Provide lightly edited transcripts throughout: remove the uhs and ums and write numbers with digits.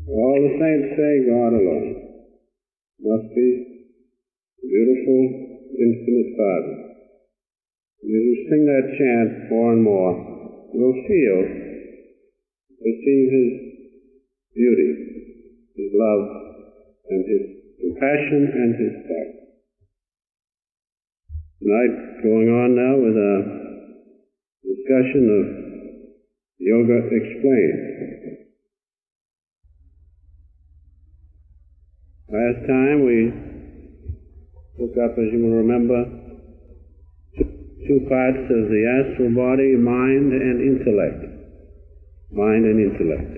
All the saints say God alone must be the beautiful, infinite Father. And as you sing that chant more and more, you'll perceive His beauty, His love, and His compassion and His thought. Tonight, going on now with a discussion of Yoga Explained. Last time we took up, as you will remember, two parts of the astral body, mind and intellect. Mind and intellect.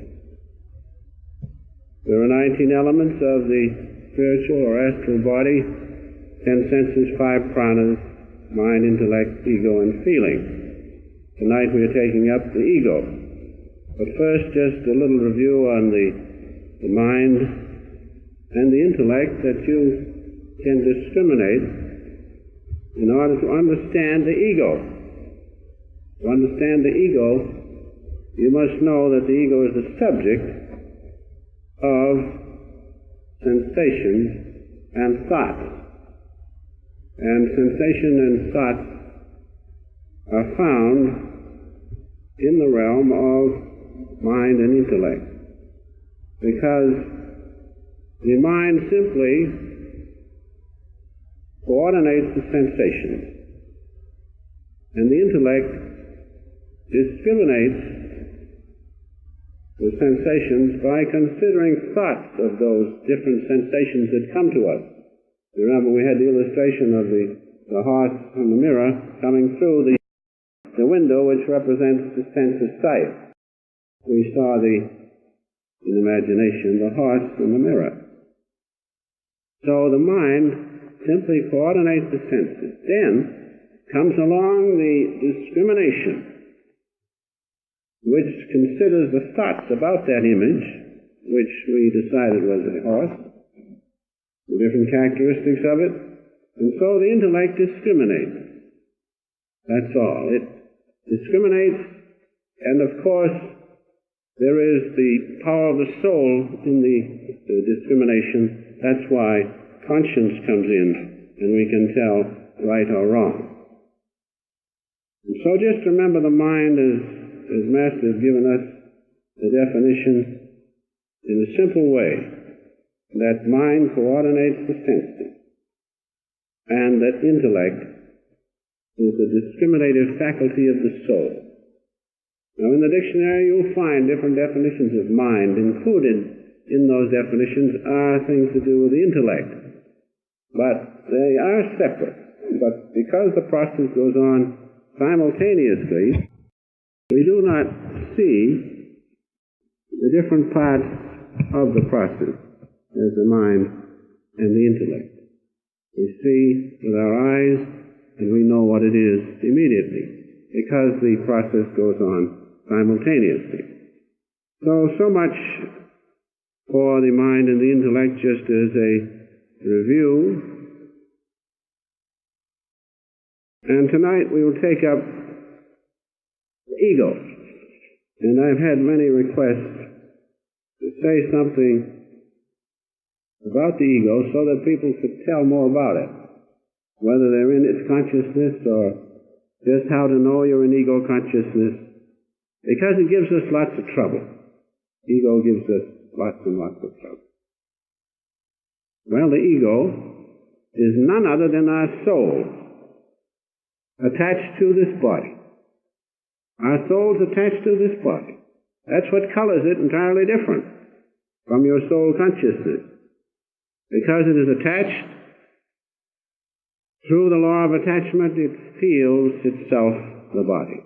There are 19 elements of the spiritual or astral body, 10 senses, 5 pranas, mind, intellect, ego, and feeling. Tonight we are taking up the ego. But first, just a little review on the mind and the intellect that you can discriminate in order to understand the ego. To understand the ego, you must know that the ego is the subject of sensations and thoughts. And sensation and thought are found in the realm of mind and intellect. Because the mind simply coordinates the sensations, and the intellect discriminates the sensations by considering thoughts of those different sensations that come to us. You remember we had the illustration of the horse and the mirror coming through the window, which represents the sense of sight. We saw in imagination, the horse and the mirror. So the mind simply coordinates the senses. Then comes along the discrimination, which considers the thoughts about that image, which we decided was a horse, the different characteristics of it, and so the intellect discriminates. That's all. It discriminates, and of course there is the power of the soul in the discrimination. That's why conscience comes in, and we can tell right or wrong. And so just remember the mind, as Master has given us the definition in a simple way, that mind coordinates the senses, and that intellect is the discriminative faculty of the soul. Now in the dictionary you'll find different definitions of mind. Included in those definitions are things to do with the intellect, but they are separate. But because the process goes on simultaneously, we do not see the different parts of the process as the mind and the intellect. We see with our eyes, and we know what it is immediately, because the process goes on simultaneously. So much for the mind and the intellect, just as a review. And tonight we will take up the ego. And I've had many requests to say something about the ego so that people could tell more about it, whether they're in its consciousness or just how to know you're in ego consciousness, because it gives us lots of trouble. Ego gives us lots and lots of trouble. Well, the ego is none other than our soul attached to this body. Our soul's attached to this body. That's what colors it entirely different from your soul consciousness. Because it is attached, through the law of attachment, it feels itself the body.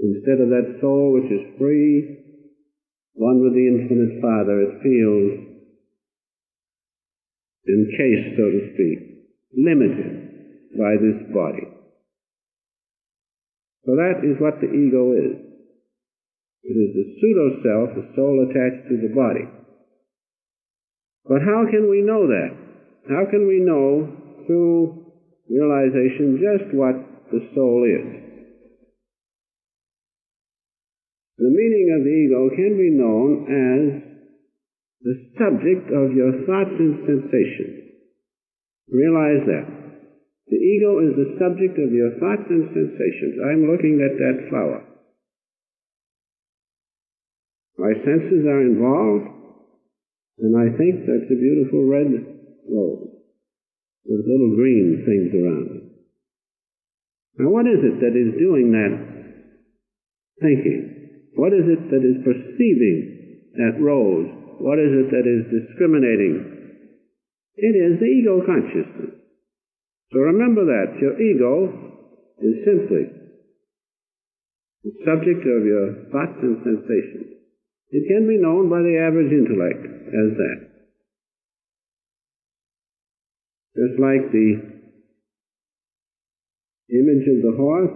Instead of that soul which is free, one with the infinite Father, it feels encased, so to speak, limited by this body. So that is what the ego is. It is the pseudo-self, the soul attached to the body. But how can we know that? How can we know through realization just what the soul is? the meaning of the ego can be known as the subject of your thoughts and sensations. Realize that. The ego is the subject of your thoughts and sensations. I'm looking at that flower. My senses are involved, and I think that's a beautiful red rose with little green things around it. Now, what is it that is doing that thinking? What is it that is perceiving that rose? What is it that is discriminating? It is the ego consciousness. So remember that. Your ego is simply the subject of your thoughts and sensations. It can be known by the average intellect as that. Just like the image of the horse,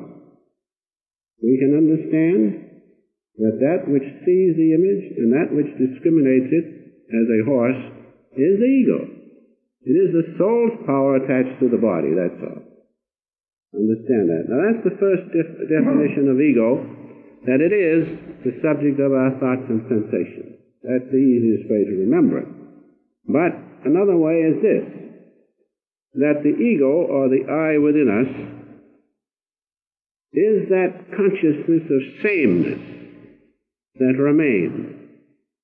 we can understand that that which sees the image and that which discriminates it as a horse is the ego. It is the soul's power attached to the body, that's all. Understand that. Now that's the first definition of ego, that it is the subject of our thoughts and sensations. That's the easiest way to remember it. But another way is this, that the ego, or the I within us, is that consciousness of sameness that remains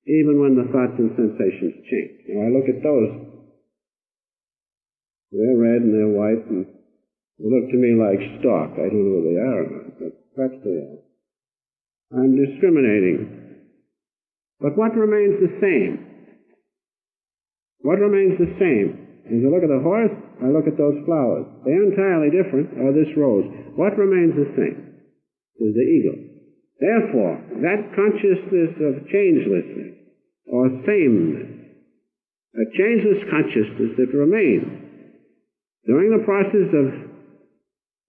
even when the thoughts and sensations change. Now I look at those. They're red and they're white and they look to me like stock. I don't know whether they are or not, but perhaps they are. I'm discriminating. But what remains the same? What remains the same? As I look at the horse, I look at those flowers. They're entirely different, or this rose. What remains the same is the ego. Therefore, that consciousness of changelessness, or sameness, a changeless consciousness that remains during the process of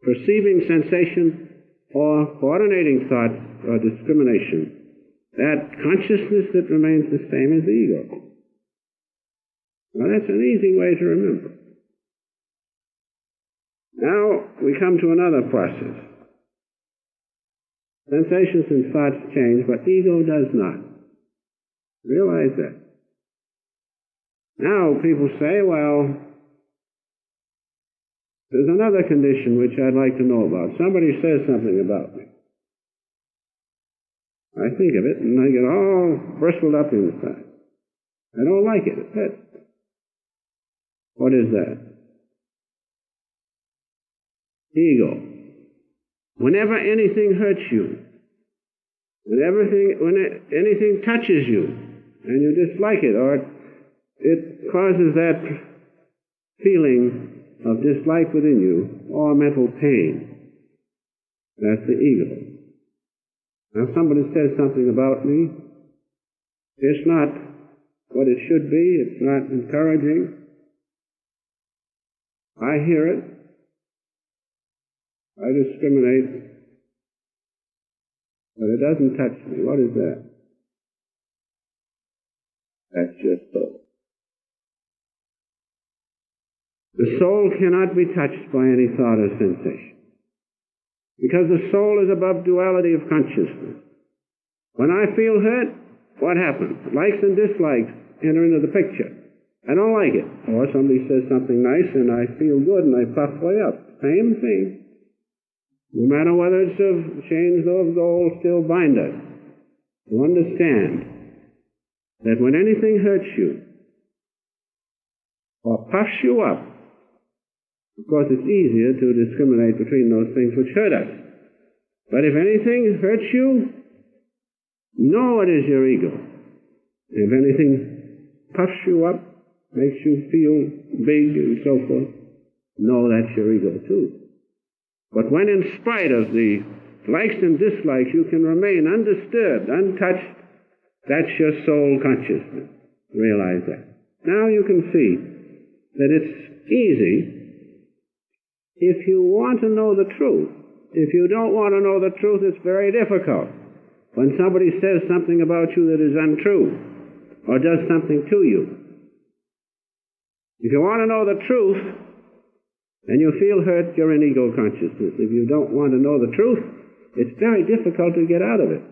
perceiving sensation or coordinating thought or discrimination, that consciousness that remains the same as the ego. Now that's an easy way to remember. Now we come to another process. Sensations and thoughts change, but ego does not. Realize that. Now people say, well, there's another condition which I'd like to know about. Somebody says something about me. I think of it and I get all bristled up inside. I don't like it. It hurts. What is that? Ego. Whenever anything hurts you, when anything touches you, and you dislike it, or it causes that feeling of dislike within you, or mental pain, that's the ego. Now, if somebody says something about me, it's not what it should be, it's not encouraging. I hear it. I discriminate. But it doesn't touch me. What is that? That's your soul. The soul cannot be touched by any thought or sensation, because the soul is above duality of consciousness. When I feel hurt, what happens? Likes and dislikes enter into the picture. I don't like it. Or somebody says something nice and I feel good and I puff way up. Same thing. No matter whether it's of chains or of gold, still bind us. To understand that when anything hurts you or puffs you up, of course it's easier to discriminate between those things which hurt us. But if anything hurts you, know it is your ego. If anything puffs you up, makes you feel big and so forth, know that's your ego too. But when in spite of the likes and dislikes you can remain undisturbed, untouched, that's your soul consciousness. Realize that. Now you can see that it's easy if you want to know the truth. If you don't want to know the truth, it's very difficult. When somebody says something about you that is untrue or does something to you, if you want to know the truth and you feel hurt, you're in ego consciousness. If you don't want to know the truth, it's very difficult to get out of it.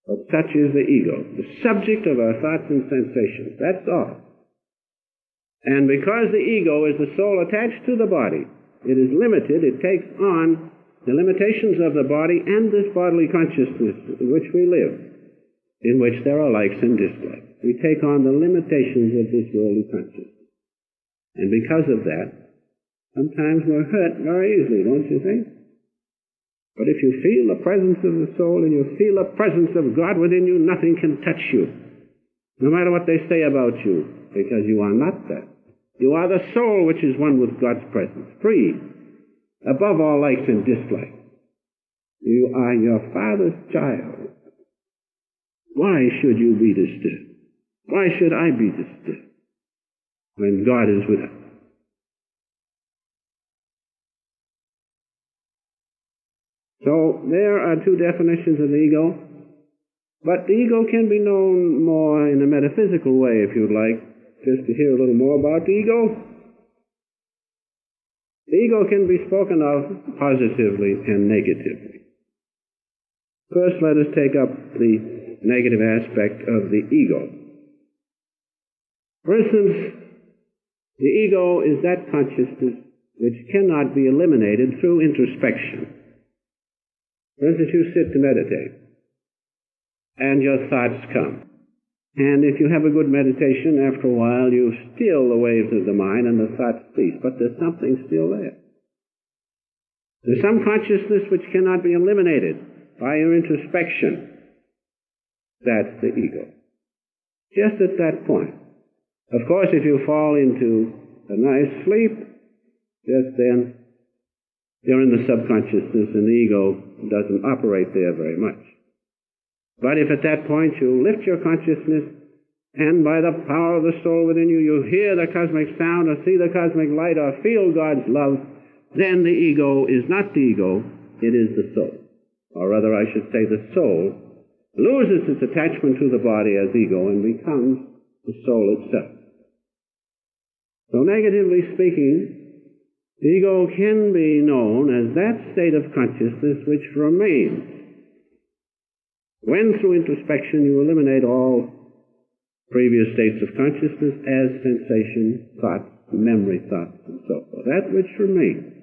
But such is the ego, the subject of our thoughts and sensations. That's all. And because the ego is the soul attached to the body, it is limited. It takes on the limitations of the body and this bodily consciousness in which we live, in which there are likes and dislikes. We take on the limitations of this worldly consciousness. And because of that, sometimes we're hurt very easily, don't you think? But if you feel the presence of the soul and you feel the presence of God within you, nothing can touch you, no matter what they say about you, because you are not that. You are the soul which is one with God's presence, free, above all likes and dislikes. You are your Father's child. Why should you be disturbed? Why should I be disturbed when God is with us? So there are two definitions of the ego, but the ego can be known more in a metaphysical way, if you'd like, just to hear a little more about the ego. The ego can be spoken of positively and negatively. First, let us take up the negative aspect of the ego. For instance, the ego is that consciousness which cannot be eliminated through introspection. For instance, you sit to meditate, and your thoughts come. And if you have a good meditation, after a while you still the waves of the mind and the thoughts cease, but there's something still there. There's some consciousness which cannot be eliminated by your introspection. That's the ego. Just at that point. Of course, if you fall into a nice sleep, just then you're in the subconsciousness and the ego doesn't operate there very much. But if at that point you lift your consciousness and by the power of the soul within you, you hear the cosmic sound or see the cosmic light or feel God's love, then the ego is not the ego, it is the soul. Or rather, I should say the soul loses its attachment to the body as ego and becomes the soul itself. So negatively speaking, the ego can be known as that state of consciousness which remains when through introspection you eliminate all previous states of consciousness as sensation, thoughts, memory thoughts, and so forth. That which remains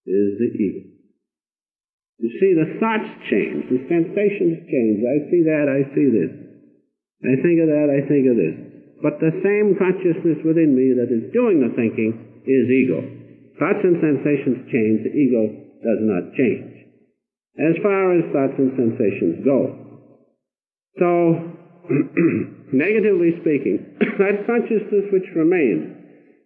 is the ego. You see, the thoughts change, the sensations change. I see that, I see this. I think of that, I think of this. But the same consciousness within me that is doing the thinking is ego. Thoughts and sensations change, the ego does not change, as far as thoughts and sensations go. So, negatively speaking, that consciousness which remains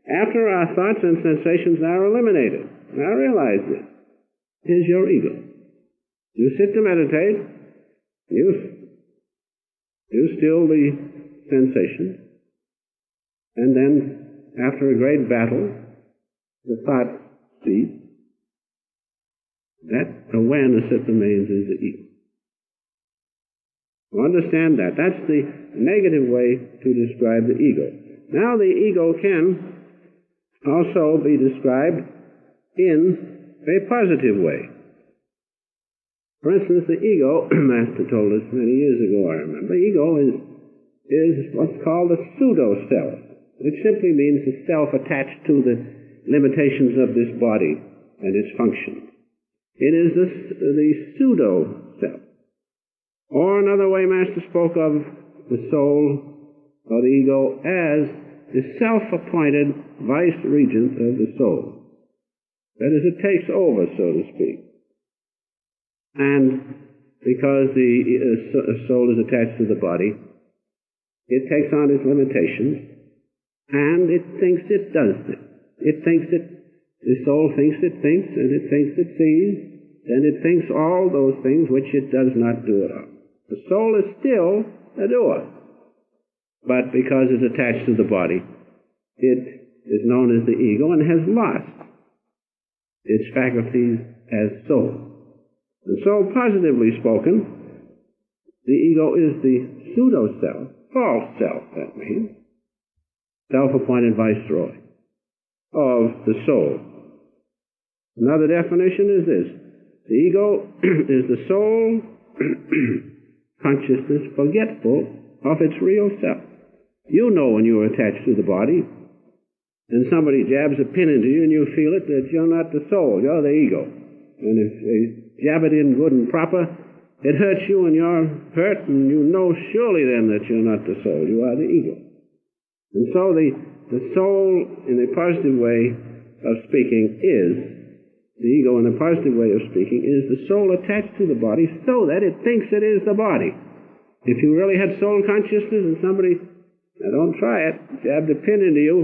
after our thoughts and sensations are eliminated, now realize this, is your ego. You sit to meditate, you still the sensations, and then after a great battle, the thoughts cease. That awareness that remains is the ego. To understand that, that's the negative way to describe the ego. Now the ego can also be described in a positive way. For instance, the ego, Master told us many years ago, I remember, ego is what's called a pseudo-self, which simply means the self attached to the limitations of this body and its functions. It is the pseudo-self. Or another way Master spoke of the soul or the ego as the self-appointed vice-regent of the soul. That is, it takes over, so to speak. And because the soul is attached to the body, it takes on its limitations, and it thinks it does it. It thinks it. The soul thinks it thinks, and it thinks it sees, and it thinks all those things which it does not do at all. The soul is still a doer, but because it's attached to the body, it is known as the ego and has lost its faculties as soul. And so, positively spoken, the ego is the pseudo-self, false self, that means, self-appointed viceroy of the soul. Another definition is this: the ego is the soul consciousness forgetful of its real self. You know when you're attached to the body, and somebody jabs a pin into you and you feel it, that you're not the soul, you're the ego. And if they jab it in good and proper, it hurts you and you're hurt, and you know surely then that you're not the soul, you are the ego. And so the soul, in a positive way of speaking, is, the ego in a positive way of speaking, is the soul attached to the body so that it thinks it is the body. If you really had soul consciousness and somebody, now don't try it, jabbed a pin into you,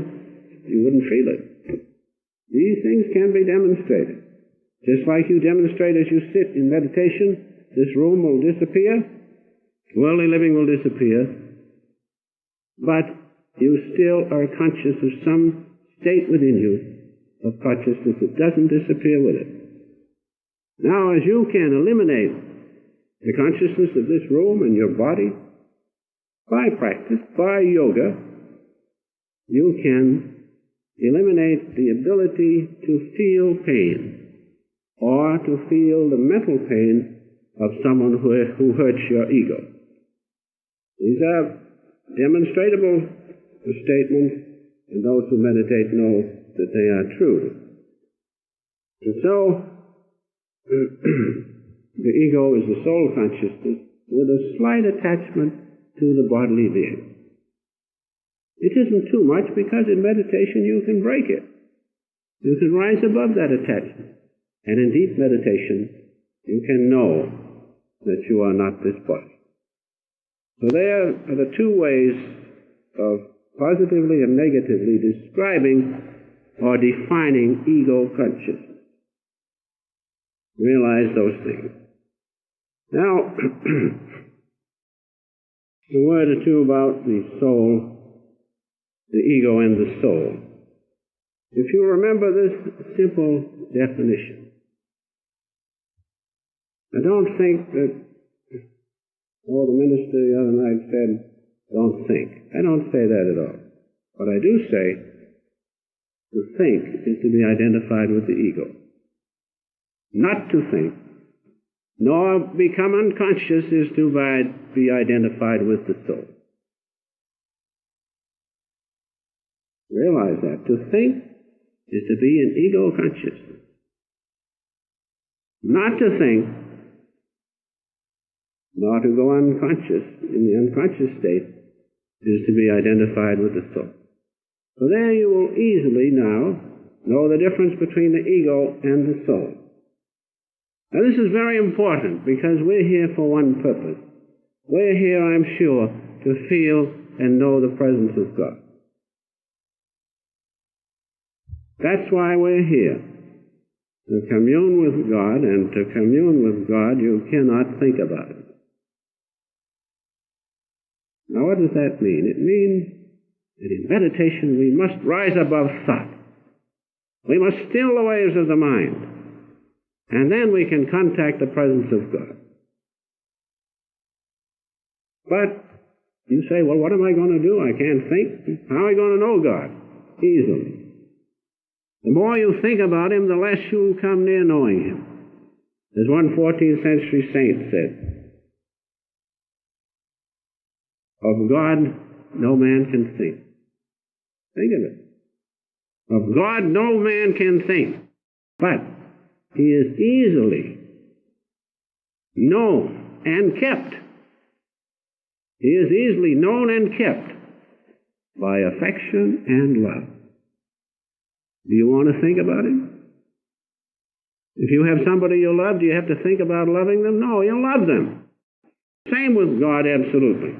you wouldn't feel it. These things can be demonstrated. Just like you demonstrate as you sit in meditation, this room will disappear, worldly living will disappear, but you still are conscious of some state within you of consciousness that doesn't disappear with it. Now, as you can eliminate the consciousness of this room and your body by practice, by yoga, you can eliminate the ability to feel pain or to feel the mental pain of someone who hurts your ego. These are demonstrable statements, and those who meditate know that they are true. And so, the ego is the soul consciousness with a slight attachment to the bodily being. It isn't too much, because in meditation you can break it. You can rise above that attachment. And in deep meditation, you can know that you are not this body. So there are the two ways of positively and negatively describing or defining ego consciousness. Realize those things. Now, a word or two about the soul, the ego and the soul. If you remember this simple definition, I don't think that, the minister the other night said, don't think. I don't say that at all. But I do say, to think is to be identified with the ego. Not to think, nor become unconscious is to be identified with the soul. Realize that. To think is to be in ego consciousness. Not to think, nor to go unconscious in the unconscious state, is to be identified with the soul. So there you will easily now know the difference between the ego and the soul. Now this is very important, because we're here for one purpose. We're here, I'm sure, to feel and know the presence of God. That's why we're here. To commune with God, and to commune with God you cannot think about it. Now what does that mean? It means that in meditation we must rise above thought. We must still the waves of the mind. And then we can contact the presence of God. But you say, well, what am I going to do? I can't think. How am I going to know God? Easily. The more you think about Him, the less you'll come near knowing Him. As one 14th century saint said, of God no man can think. Think of it. Of God no man can think. But He is easily known and kept. He is easily known and kept by affection and love. Do you want to think about Him? If you have somebody you love, do you have to think about loving them? No, you love them. Same with God, absolutely.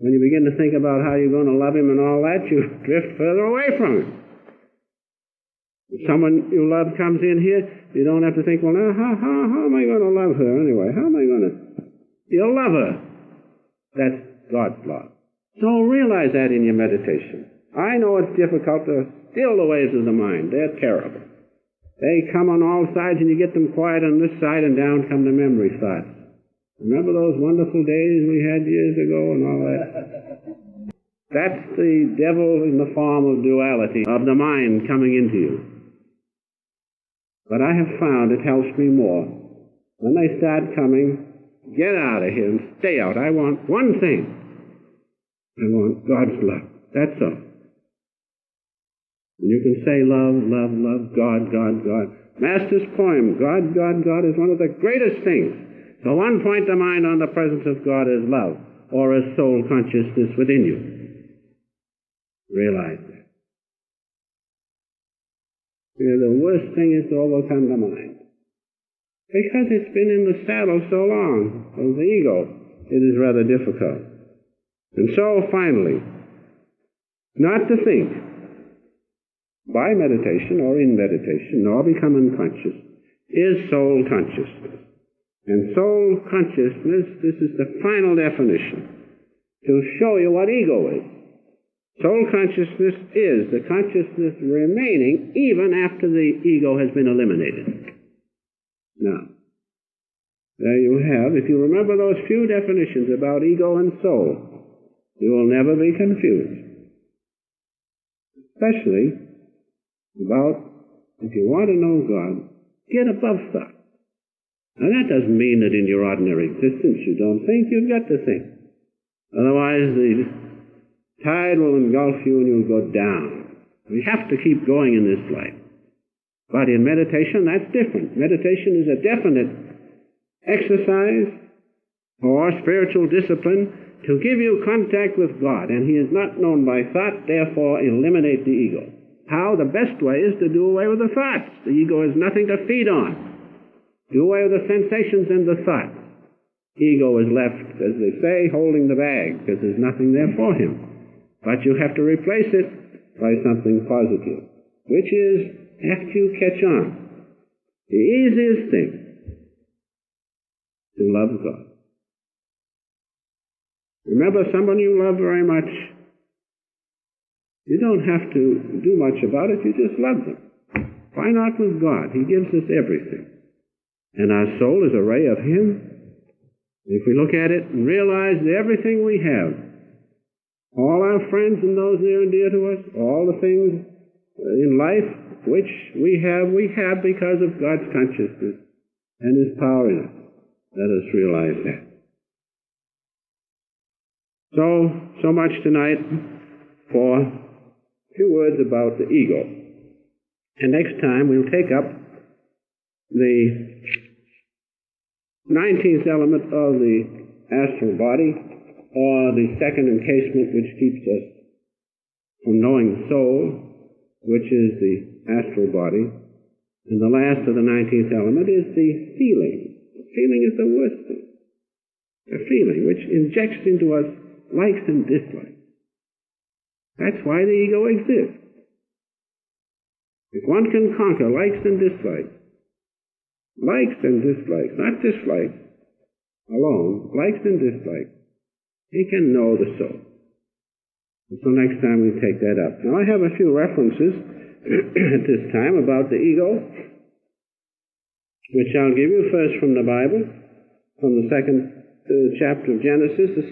When you begin to think about how you're going to love Him and all that, you drift further away from Him. If someone you love comes in here, you don't have to think, well, now, how am I going to love her anyway? How am I going to... You'll love her. That's God's love. So realize that in your meditation. I know it's difficult to still the waves of the mind. They're terrible. They come on all sides, and you get them quiet on this side, and down come the memory thoughts. Remember those wonderful days we had years ago and all that? That's the devil in the form of duality, of the mind coming into you. But I have found it helps me more when they start coming get out of here and stay out. I want one thing. I want God's love. That's all. And you can say love, love, love, God, God, God. Master's poem, God, God, God, is one of the greatest things. The one point to mind on the presence of God is love, or a soul consciousness within you. Realize that. The worst thing is to overcome the mind. Because it's been in the saddle so long, of the ego, it is rather difficult. And so, finally, not to think by meditation or in meditation, nor become unconscious, is soul consciousness. And soul consciousness, this is the final definition to show you what ego is. Soul consciousness is the consciousness remaining even after the ego has been eliminated. Now, there you have, if you remember those few definitions about ego and soul, you will never be confused. Especially about, if you want to know God, get above thought. Now that doesn't mean that in your ordinary existence you don't think. You've got to think. Otherwise the tide will engulf you and you'll go down. We have to keep going in this life. But in meditation, that's different. Meditation is a definite exercise or spiritual discipline to give you contact with God, and He is not known by thought, therefore eliminate the ego. How? The best way is to do away with the thoughts. The ego has nothing to feed on. Do away with the sensations and the thoughts. Ego is left, as they say, holding the bag, because there's nothing there for him. But you have to replace it by something positive, which is, after you catch on, the easiest thing, to love God. Remember, someone you love very much, you don't have to do much about it, you just love them. Why not with God? He gives us everything. And our soul is a ray of Him. If we look at it and realize that everything we have, all our friends and those near and dear to us, all the things in life which we have because of God's consciousness and His power in us. Let us realize that. So much tonight for a few words about the ego. And next time we'll take up the 19th element of the astral body, or the second encasement which keeps us from knowing the soul, which is the astral body. And the last of the 19th element is the feeling. The feeling is the worst thing. A feeling which injects into us likes and dislikes. That's why the ego exists. If one can conquer likes and dislikes, not dislikes alone, likes and dislikes, he can know the soul. And so next time we take that up. Now I have a few references at this time about the ego, which I'll give you first from the Bible, from the second chapter of Genesis, the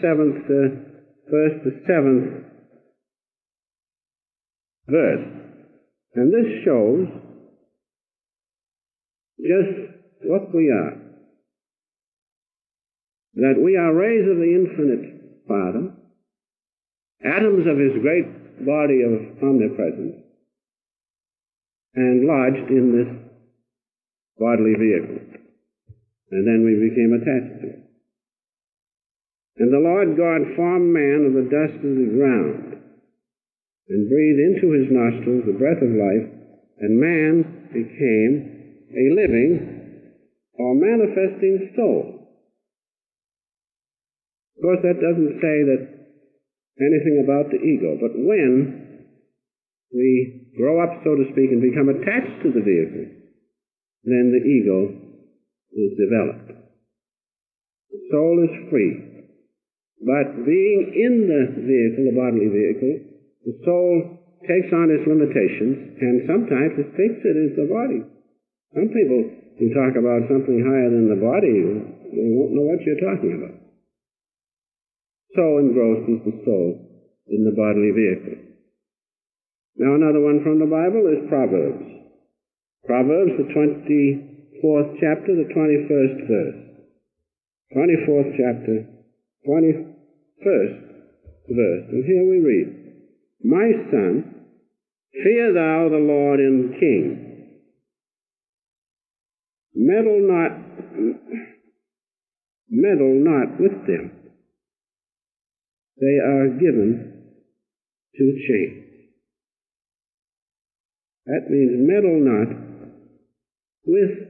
first to 7th verse. And this shows just what we are. That we are rays of the infinite Father, atoms of His great body of omnipresence, and lodged in this bodily vehicle. And then we became attached to it. And the Lord God formed man of the dust of the ground, and breathed into his nostrils the breath of life, and man became a living or manifesting soul. Of course, that doesn't say that anything about the ego, but when we grow up, so to speak, and become attached to the vehicle, then the ego is developed. The soul is free. But being in the vehicle, the bodily vehicle, the soul takes on its limitations, and sometimes it thinks it is the body. Some people can talk about something higher than the body, they won't know what you're talking about. So engrossed is the soul in the bodily vehicle. Now another one from the Bible is Proverbs. Proverbs, the 24th chapter, the 21st verse. 24th chapter, 21st verse. And here we read, "My son, fear thou the Lord and King. Meddle not with them. They are given to change." That means meddle not with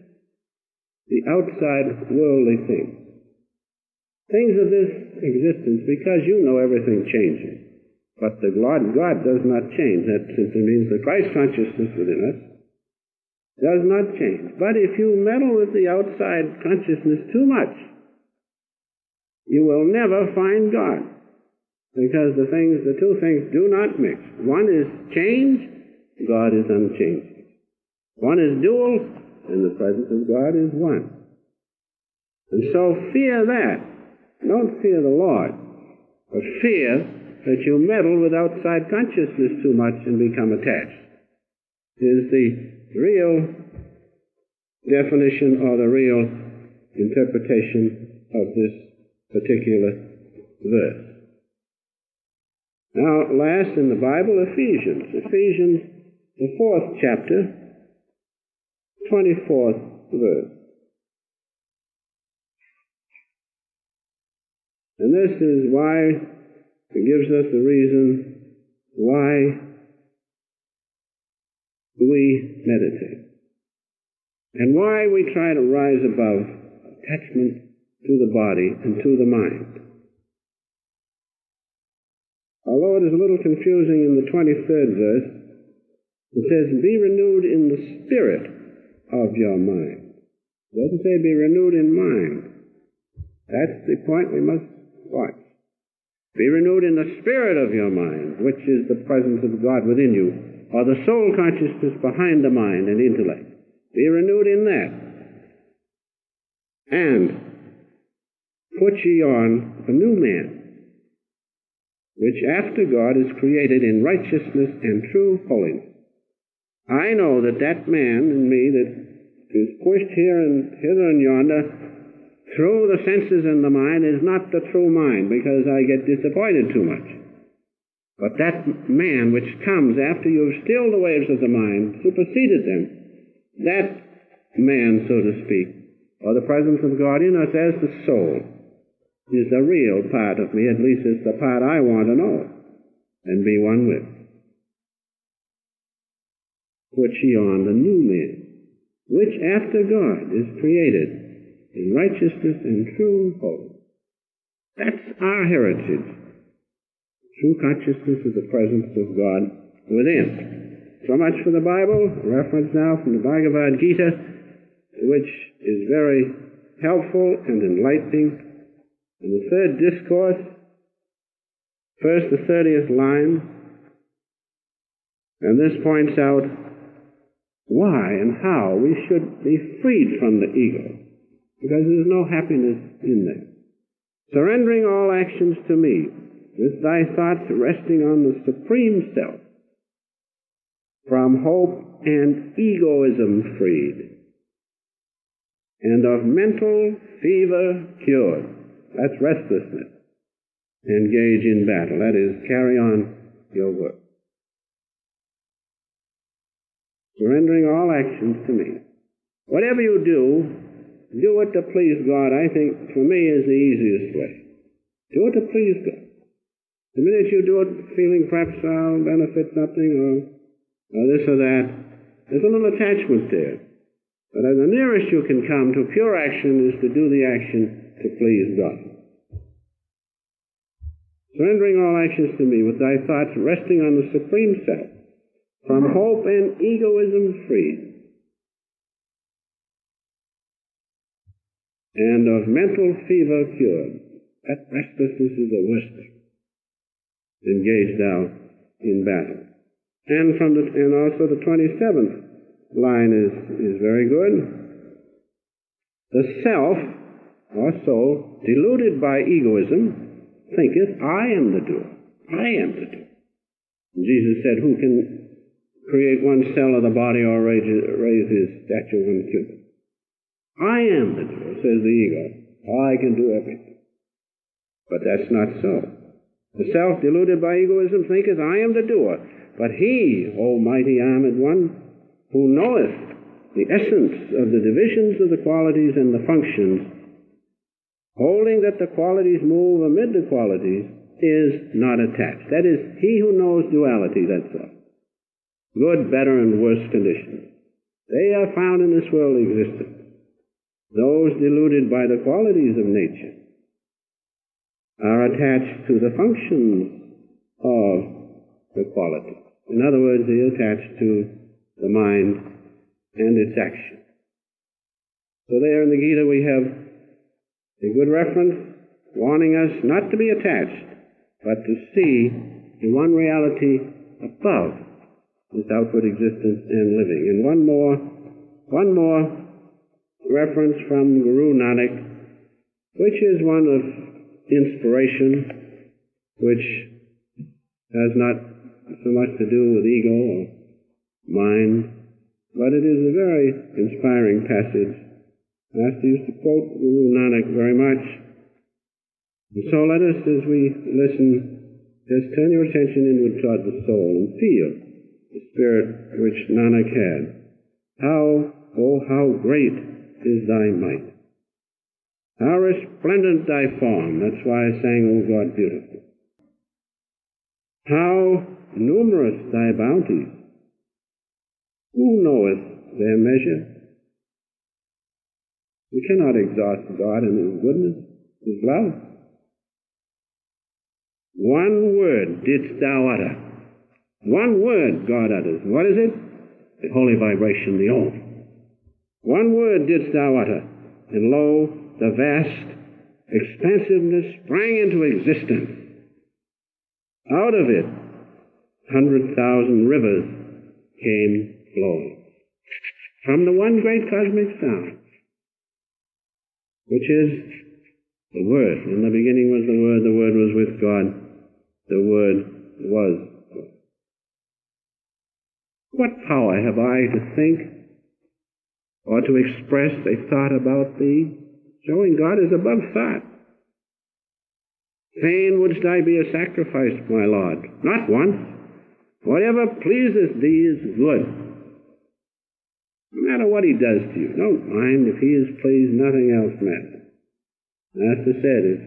the outside worldly things. Things of this existence, because you know everything changes. But the God does not change. That simply means the Christ consciousness within us does not change. But if you meddle with the outside consciousness too much, you will never find God. Because the two things do not mix. One is change, God is unchanging. One is dual, and the presence of God is one. And so fear that. Don't fear the Lord, but fear that you meddle with outside consciousness too much and become attached. Is the real definition or the real interpretation of this particular verse. Now, last in the Bible, Ephesians, the 4th chapter, 24th verse. And this is why it gives us the reason why we meditate and why we try to rise above attachment to the body and to the mind. Although it is a little confusing in the 23rd verse, it says, "Be renewed in the spirit of your mind." It doesn't say be renewed in mind. That's the point we must watch. Be renewed in the spirit of your mind, which is the presence of God within you, or the soul consciousness behind the mind and intellect. Be renewed in that. And put ye on a new man, which after God is created in righteousness and true holiness. I know that man in me that is pushed here and hither and yonder through the senses and the mind is not the true mind, because I get disappointed too much. But that man which comes after you've stilled the waves of the mind, superseded them, that man, so to speak, or the presence of God in us as the soul, is the real part of me. At least it's the part I want to know and be one with. Put ye on the new man, which after God is created in righteousness and true holiness. That's our heritage. True consciousness of the presence of God within. So much for the Bible. Reference now from the Bhagavad Gita, which is very helpful and enlightening. In the third discourse, first the 30th line, and this points out why and how we should be freed from the ego, because there's no happiness in there. Surrendering all actions to me, with thy thoughts resting on the Supreme Self, from hope and egoism freed, and of mental fever cured. That's restlessness. Engage in battle. That is, carry on your work. Surrendering all actions to me. Whatever you do it to please God, I think, for me, is the easiest way. Do it to please God. The minute you do it feeling perhaps I'll benefit something or this or that, there's a little attachment there. But the nearest you can come to pure action is to do the action to please God. Surrendering all actions to me, with thy thoughts resting on the Supreme Self, from hope and egoism freed, and of mental fever cured. That restlessness is the worst thing. Engage thou in battle. And also the 27th line is very good. The self, or soul, deluded by egoism, thinketh, I am the doer. I am the doer. And Jesus said, who can create one cell of the body or raise his stature 1 cubit? I am the doer, says the ego. I can do everything. But that's not so. The self deluded by egoism thinketh, I am the doer. But he, O mighty armed one, who knoweth the essence of the divisions of the qualities and the functions, holding that the qualities move amid the qualities, is not attached. That is, he who knows duality, that's all. Good, better, and worse conditions. They are found in this world existence. Those deluded by the qualities of nature are attached to the functions of the quality. In other words, they are attached to the mind and its action. So there in the Gita we have a good reference warning us not to be attached, but to see the one reality above this outward existence and living. And one more reference from Guru Nanak, which is one of inspiration, which has not so much to do with ego or mind, but it is a very inspiring passage. Master used to quote Guru Nanak very much. And so let us, as we listen, just turn your attention inward toward the soul and feel the spirit which Nanak had. How great is thy might. How resplendent thy form. That's why I sang, O God, beautiful. How numerous thy bounties. Who knoweth their measure? We cannot exhaust God in his goodness, his love. One word didst thou utter. One word God utters. What is it? The holy vibration, the Om. One word didst thou utter, and lo, the vast expansiveness sprang into existence. Out of it, 100,000 rivers came flowing from the one great cosmic sound, which is the Word. In the beginning was the Word was with God, the Word was God. What power have I to think or to express a thought about thee? Showing God is above thought. Fain wouldst I be a sacrifice, my Lord, not once. Whatever pleases thee is good. No matter what he does to you, don't mind. If he is pleased, nothing else matters. Master said, if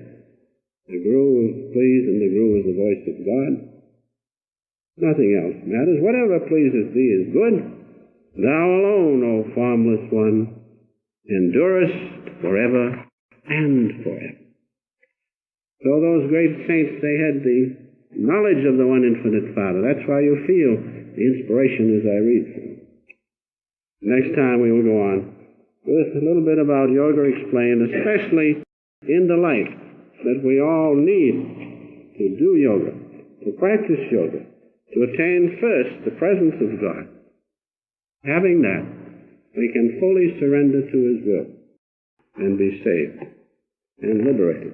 the Guru is pleased and the Guru is the voice of God, nothing else matters. Whatever pleases thee is good. Thou alone, O formless one, endurest forever and forever. So those great saints, they had the knowledge of the one infinite Father. That's why you feel the inspiration as I read from them. Next time we will go on with a little bit about yoga explained, especially in the life that we all need to do yoga, to practice yoga, to attain first the presence of God. Having that, we can fully surrender to his will and be saved and liberated.